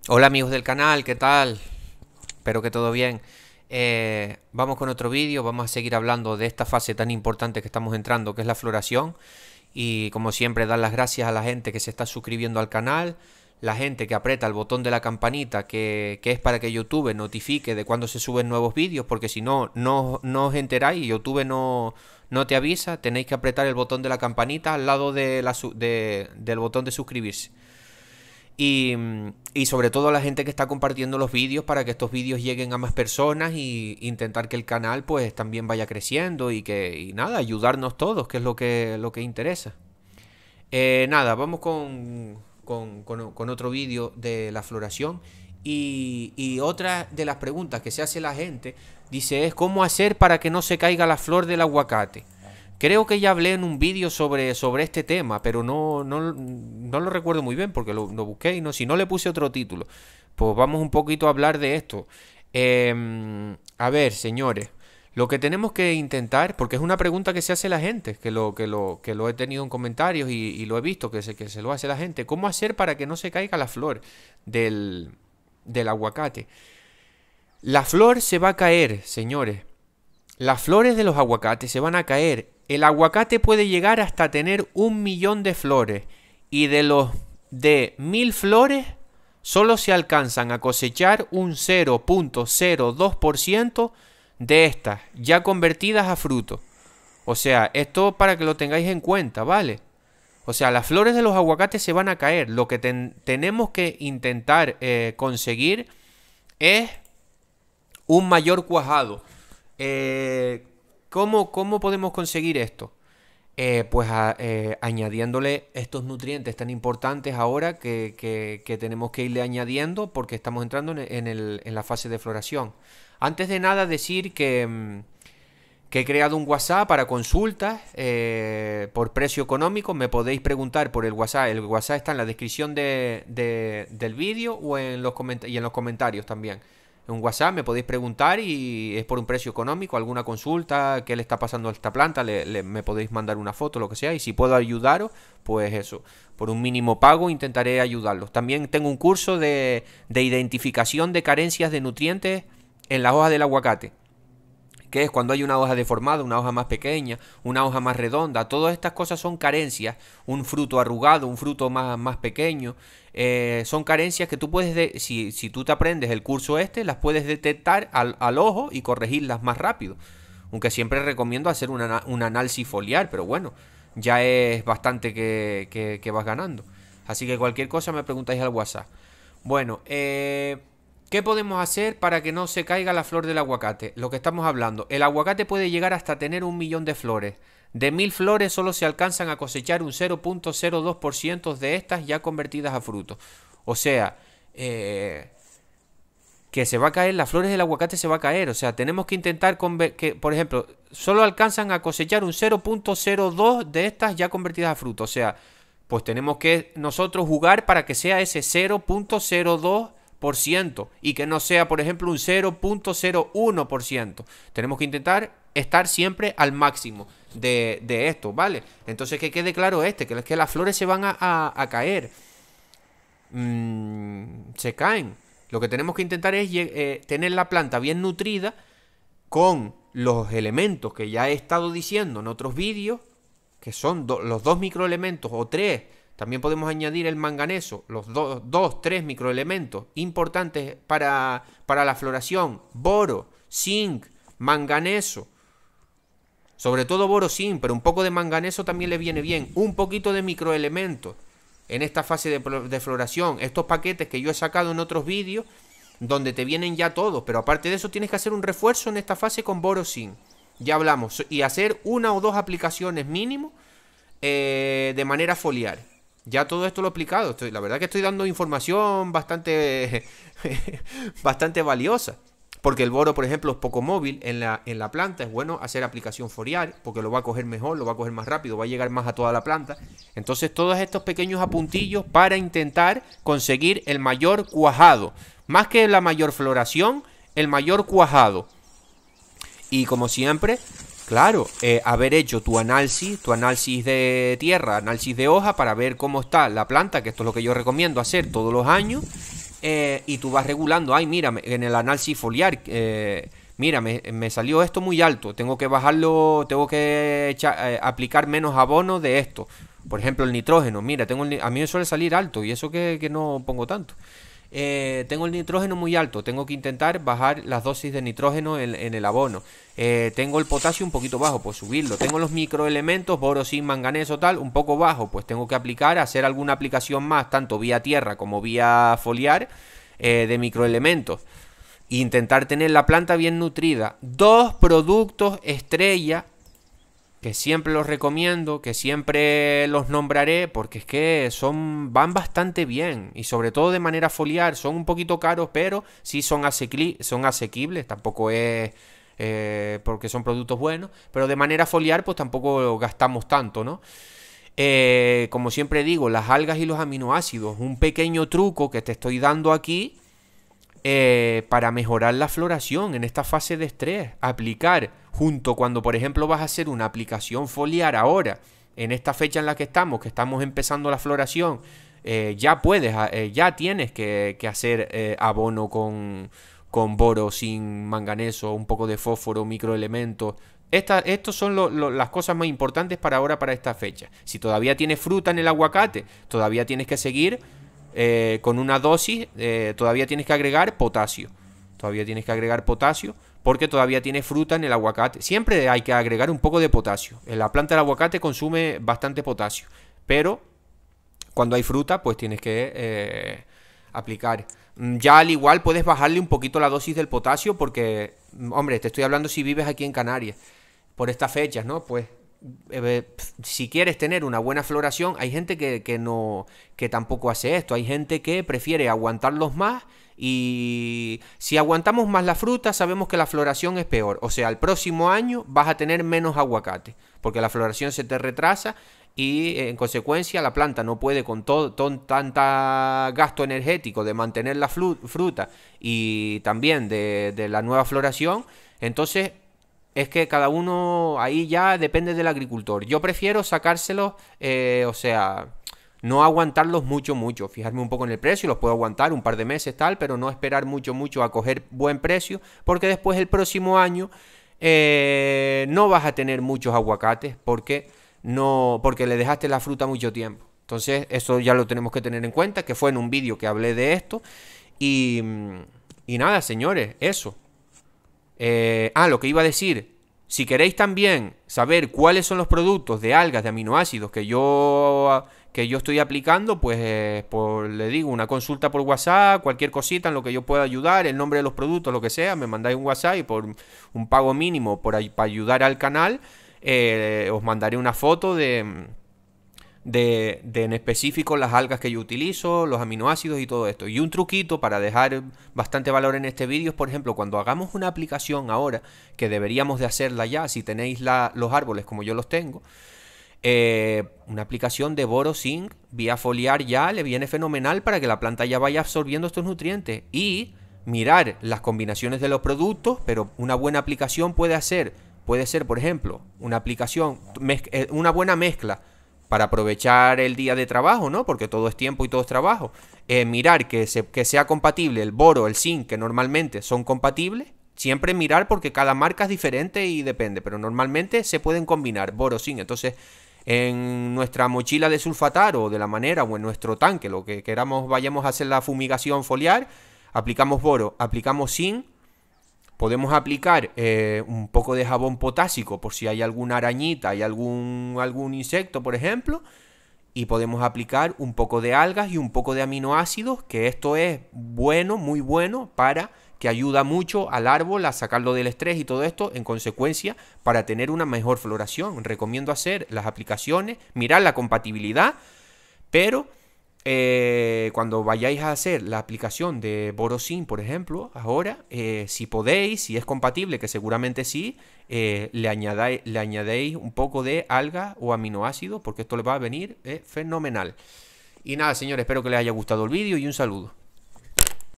Hola amigos del canal, ¿qué tal? Espero que todo bien. Vamos con otro vídeo, vamos a seguir hablando de esta fase tan importante que estamos entrando, que es la floración. Y como siempre, dar las gracias a la gente que se está suscribiendo al canal, la gente que aprieta el botón de la campanita, que es para que YouTube notifique de cuando se suben nuevos vídeos, porque si no, no os enteráis y YouTube no te avisa. Tenéis que apretar el botón de la campanita al lado del botón de suscribirse. Y sobre todo a la gente que está compartiendo los vídeos para que estos vídeos lleguen a más personas y intentar que el canal pues también vaya creciendo y nada, ayudarnos todos, que es lo que interesa. Nada, vamos con otro vídeo de la floración y otra de las preguntas que se hace la gente dice es ¿cómo hacer para que no se caiga la flor del aguacate? Creo que ya hablé en un vídeo sobre este tema, pero no lo recuerdo muy bien porque lo busqué y no, si no le puse otro título. Pues vamos un poquito a hablar de esto. A ver, señores, lo que tenemos que intentar, porque es una pregunta que se hace la gente, que lo he tenido en comentarios y lo he visto que se lo hace la gente. ¿Cómo hacer para que no se caiga la flor del aguacate? La flor se va a caer, señores. Las flores de los aguacates se van a caer. El aguacate puede llegar hasta tener 1 millón de flores. Y de los de 1000 flores, solo se alcanzan a cosechar un 0,02% de estas, ya convertidas a fruto. O sea, esto para que lo tengáis en cuenta, ¿vale? O sea, las flores de los aguacates se van a caer. Lo que tenemos que intentar conseguir es un mayor cuajado. ¿Cómo podemos conseguir esto? Añadiéndole estos nutrientes tan importantes ahora que tenemos que irle añadiendo porque estamos entrando en la fase de floración. Antes de nada decir que he creado un WhatsApp para consultas por precio económico. Me podéis preguntar por el WhatsApp. El WhatsApp está en la descripción del vídeo o en los comentarios también. En un WhatsApp me podéis preguntar y es por un precio económico, alguna consulta, qué le está pasando a esta planta, me podéis mandar una foto, lo que sea, y si puedo ayudaros, pues eso, por un mínimo pago intentaré ayudarlos. También tengo un curso de identificación de carencias de nutrientes en las hojas del aguacate, que es cuando hay una hoja deformada, una hoja más pequeña, una hoja más redonda. Todas estas cosas son carencias. Un fruto arrugado, un fruto más pequeño. Son carencias que tú puedes, si tú te aprendes el curso las puedes detectar al ojo y corregirlas más rápido. Aunque siempre recomiendo hacer un análisis foliar, pero bueno, ya es bastante que vas ganando. Así que cualquier cosa me preguntáis al WhatsApp. Bueno, ¿qué podemos hacer para que no se caiga la flor del aguacate? Lo que estamos hablando. El aguacate puede llegar hasta tener 1 millón de flores. De 1000 flores solo se alcanzan a cosechar un 0,02% de estas ya convertidas a fruto. O sea, que se va a caer, las flores del aguacate se va a caer. O sea, tenemos que intentar que, por ejemplo, solo alcanzan a cosechar un 0,02 de estas ya convertidas a fruto. O sea, pues tenemos que nosotros jugar para que sea ese 0,02% y que no sea, por ejemplo, un 0,01%. Tenemos que intentar estar siempre al máximo de esto, ¿vale? Entonces que quede claro que es que las flores se van a caer. Se caen. Lo que tenemos que intentar es tener la planta bien nutrida con los elementos que ya he estado diciendo en otros vídeos, que son los 2 microelementos o 3. También podemos añadir el manganeso, los 3 microelementos importantes para la floración: boro, zinc, manganeso. Sobre todo boro, zinc, pero un poco de manganeso también le viene bien. Un poquito de microelementos en esta fase de floración. Estos paquetes que yo he sacado en otros vídeos, donde te vienen ya todos, pero aparte de eso tienes que hacer un refuerzo en esta fase con boro, zinc. Ya hablamos. Y hacer 1 o 2 aplicaciones mínimo de manera foliar. Ya todo esto lo he explicado. La verdad que estoy dando información bastante bastante valiosa. Porque el boro, por ejemplo, es poco móvil en la planta. Es bueno hacer aplicación foliar porque lo va a coger mejor, lo va a coger más rápido, va a llegar más a toda la planta. Entonces todos estos pequeños apuntillos para intentar conseguir el mayor cuajado. Más que la mayor floración, el mayor cuajado. Y como siempre, claro, haber hecho tu análisis de tierra, análisis de hoja para ver cómo está la planta, que esto es lo que yo recomiendo hacer todos los años. y tú vas regulando. Ay, mira, en el análisis foliar, mira, me salió esto muy alto, tengo que bajarlo, tengo que aplicar menos abono de esto. Por ejemplo, el nitrógeno, mira, a mí me suele salir alto y eso que no pongo tanto. Tengo el nitrógeno muy alto, tengo que intentar bajar las dosis de nitrógeno en el abono. Tengo el potasio un poquito bajo, pues subirlo. Tengo los microelementos, boro, zinc, manganeso, tal, un poco bajo, pues tengo que hacer alguna aplicación más, tanto vía tierra como vía foliar, de microelementos. E intentar tener la planta bien nutrida. Dos productos estrella que siempre los recomiendo, que siempre los nombraré, porque es que van bastante bien, y sobre todo de manera foliar. Son un poquito caros, pero sí son asequibles, tampoco es porque son productos buenos, pero de manera foliar pues tampoco gastamos tanto, ¿no? Como siempre digo, las algas y los aminoácidos, un pequeño truco que te estoy dando aquí, para mejorar la floración en esta fase de estrés, aplicar junto cuando por ejemplo vas a hacer una aplicación foliar ahora, en esta fecha en la que estamos empezando la floración, ya tienes que hacer abono con boro, sin manganeso, un poco de fósforo, microelementos. Estos son las cosas más importantes para ahora, para esta fecha. Si todavía tienes fruta en el aguacate, todavía tienes que seguir con una dosis, todavía tienes que agregar potasio. Porque todavía tiene fruta en el aguacate. Siempre hay que agregar un poco de potasio. En la planta del aguacate consume bastante potasio. Pero cuando hay fruta, pues tienes que aplicar. Ya al igual puedes bajarle un poquito la dosis del potasio porque, hombre, te estoy hablando si vives aquí en Canarias. Por estas fechas, ¿no? Pues si quieres tener una buena floración, hay gente que tampoco hace esto. Hay gente que prefiere aguantarlos más, y si aguantamos más la fruta sabemos que la floración es peor. O sea, el próximo año vas a tener menos aguacate porque la floración se te retrasa y en consecuencia la planta no puede con tanta gasto energético de mantener la fruta y también de la nueva floración. Entonces es que cada uno ahí ya depende del agricultor. Yo prefiero sacárselos, o sea, no aguantarlos mucho, fijarme un poco en el precio, los puedo aguantar un par de meses tal, pero no esperar mucho a coger buen precio, porque después el próximo año no vas a tener muchos aguacates, porque le dejaste la fruta mucho tiempo. Entonces eso ya lo tenemos que tener en cuenta, que fue en un vídeo que hablé de esto, y nada, señores, eso. Lo que iba a decir, si queréis también saber cuáles son los productos de algas, de aminoácidos que yo estoy aplicando, pues le digo, una consulta por WhatsApp, cualquier cosita en lo que yo pueda ayudar, el nombre de los productos, lo que sea, me mandáis un WhatsApp y por un pago mínimo para ayudar al canal, os mandaré una foto de en específico las algas que yo utilizo, los aminoácidos y todo esto. Y un truquito para dejar bastante valor en este vídeo es, por ejemplo, cuando hagamos una aplicación ahora, que deberíamos de hacerla ya, si tenéis los árboles como yo los tengo, una aplicación de boro zinc vía foliar ya le viene fenomenal para que la planta ya vaya absorbiendo estos nutrientes. Y mirar las combinaciones de los productos, pero una buena aplicación puede ser, por ejemplo, una buena mezcla para aprovechar el día de trabajo, ¿no? Porque todo es tiempo y todo es trabajo. Mirar que sea compatible el boro, el zinc, que normalmente son compatibles. Siempre mirar porque cada marca es diferente y depende, pero normalmente se pueden combinar boro, zinc. Entonces, en nuestra mochila de sulfatar o de la manera, o en nuestro tanque, lo que queramos, vayamos a hacer la fumigación foliar, aplicamos boro, aplicamos zinc. Podemos aplicar un poco de jabón potásico por si hay alguna arañita, hay algún insecto, por ejemplo. Y podemos aplicar un poco de algas y un poco de aminoácidos, que esto es bueno, muy bueno, para que ayuda mucho al árbol a sacarlo del estrés y todo esto, en consecuencia, para tener una mejor floración. Recomiendo hacer las aplicaciones, mirar la compatibilidad, pero cuando vayáis a hacer la aplicación de Borosin, por ejemplo, ahora, si podéis, si es compatible, que seguramente sí, le añadéis un poco de alga o aminoácidos, porque esto le va a venir fenomenal. Y nada, señores, espero que les haya gustado el vídeo y un saludo.